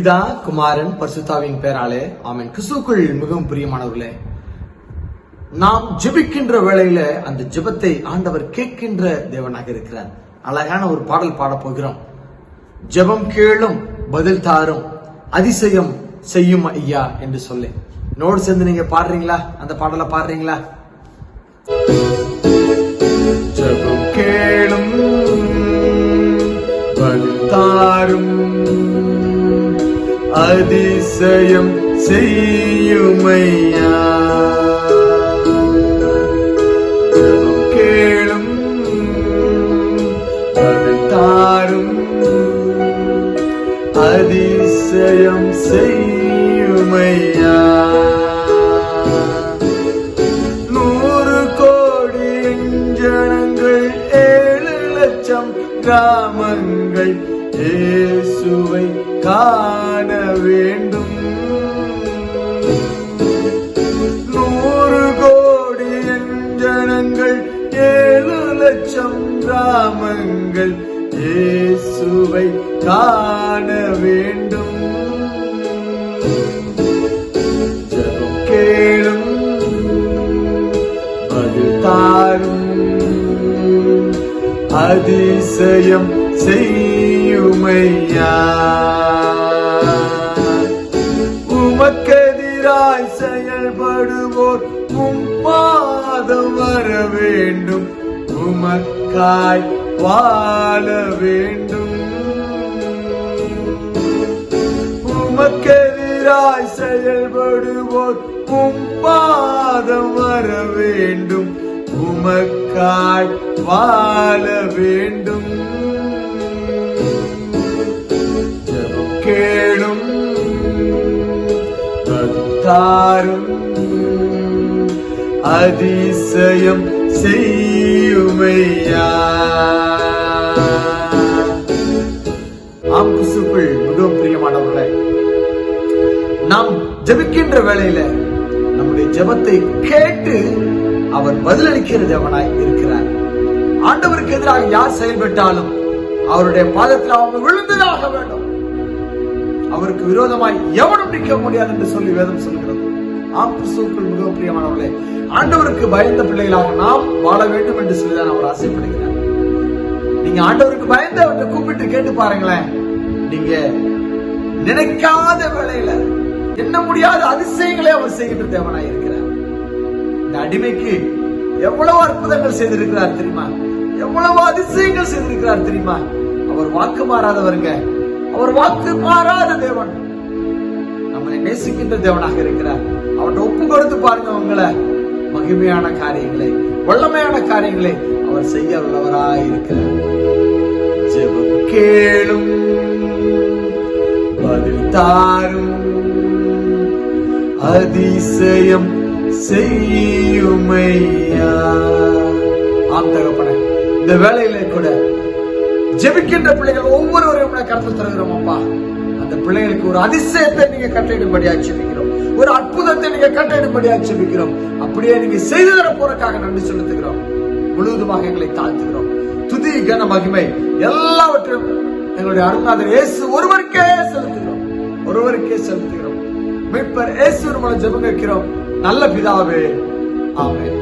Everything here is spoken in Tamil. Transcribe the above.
பிதா, குமாரன், பரிசுத்தாவின் பெயராலே ஆமென். கிறிஸ்துவுக்குள் மிகவும் பிரியமானவர்களே, நாம் ஜெபிக்கின்ற வேளையில அந்த ஜெபத்தை ஆண்டவர் கேட்கின்ற தேவனாக இருக்கிறார். அழகான ஒரு பாடல் பாட போகிறோம். ஜெபம் கேளும், பதில் தாரும், அதிசயம் செய்யும் ஐயா என்று சொல்லி நோடு சேர்ந்து நீங்க பாடுறீங்களா? அந்த பாடலை பாடுறீங்களா? ஜெபம் கேளும், பதில் தாரும், அதிசயம் செய்யும் ஐயா. ஜெபம் கேளும், பதில் தாரும், அதிசயம் செய்யும் ஐயா. 100 கோடி ஜனங்கள் 7 லட்சம் கிராமங்கள் இயேசுவை காண வேண்டும். 100 கோடி ஜனங்கள் 7 லட்சம் கிராமங்கள் இயேசுவை காண வேண்டும். ஜெபம் கேளும், பதில் தாரும், அதிசயம் செய்யும் ஐயா. உமக்கெதிராய் செயல்படுவோர் உம் பாதம் வர வேண்டும், உமக்காய் வாழ வேண்டும். உமக்கெதிராய் செயல்படுவோர் உம் பாதம் வர வேண்டும், உமக்காய் வாழ வேண்டும். ஜெபம் கேளும், பதில் தாரும், அதிசயம் செய்யும் ஐயா. ஆம், கிறிஸ்துவுக்குள் மிகவும் பிரியமானவர்களே, நாம் ஜெபிக்கின்ற வேளையில நம்முடைய ஜெபத்தை கேட்டு அவர் பதிலளிக்கிற தேவனாய் இருக்கிறார். ஆண்டவருக்கு எதிராக யார் செயல்பட்டாலும் அவருடைய பாதத்தில் அவங்க விழுந்ததாக வேண்டும். அவருக்கு விரோதமாய் எவனும் நிற்க முடியாது என்று சொல்லி வேதம் சொல்கிறது. ஆம், கிறிஸ்துவுக்குள் மிகவும் பிரியமானவர்களே, ஆண்டவருக்கு பயந்த பிள்ளைகளாக நாம் வாழ வேண்டும் என்று சொல்லிதான் அவர் ஆசைப்படுகிறார். நீங்க ஆண்டவருக்கு பயந்து அவர்கிட்ட கூப்பிட்டு கேட்டு பாருங்களேன், நீங்க நினைக்காத வேளையில என்ன முடியாத அதிசயங்களை அவர் செய்கின்ற தேவனாய் இருக்கிறார். இந்த அடிமைக்கு எவ்வளவு அற்புதங்கள் செய்திருக்கிறார் தெரியுமா? எவ்வளவு அதிசயங்கள் செய்திருக்கிறார் தெரியுமா? அவர் வாக்கு மாறாதவருங்க. அவர் வாக்கு மாறாத தேவன், நம்மளை நேசிக்கின்ற தேவனாக இருக்கிறார். அவர்கிட்ட ஒப்பு கொடுத்து பாருங்க, உங்களை மகிமையான காரியங்களை, வல்லமையான காரியங்களை அவர் செய்ய உள்ளவராய் இருக்கிறார். ஜெபம் கேளும், பதில் தாரும், அதிசயம் செய்யும் ஐயா. ஆம் தகப்பனே, இந்த வேளையில கூட ஜெபிக்கின்ற பிள்ளைகள் ஒவ்வொருவரையும் கருத்து தருகிறோம் அப்பா. அந்த பிள்ளைகளுக்கு ஒரு அதிசயத்தை நீங்க கட்டளையிடும்படியா ஜெபிக்கிறோம், ஒரு அற்புதத்தை நீங்க கட்டளையிடும்படியா ஜெபிக்கிறோம். அப்படியே நீங்க செய்து தர போறதுக்காக நன்றி செலுத்துகிறோம். முழுவதுமாக எங்களை தாழ்த்துகிறோம். துதி, கன, மகிமை எல்லாவற்றையும் எங்களுடைய அருள்நாதர் இயேசு ஒருவருக்கே செலுத்துகிறோம், ஒருவருக்கே செலுத்துகிறோம். மீட்பர் இயேசு மூலம் ஜெபம் கேட்கிறோம் நல்ல பிதாவே, ஆமென்.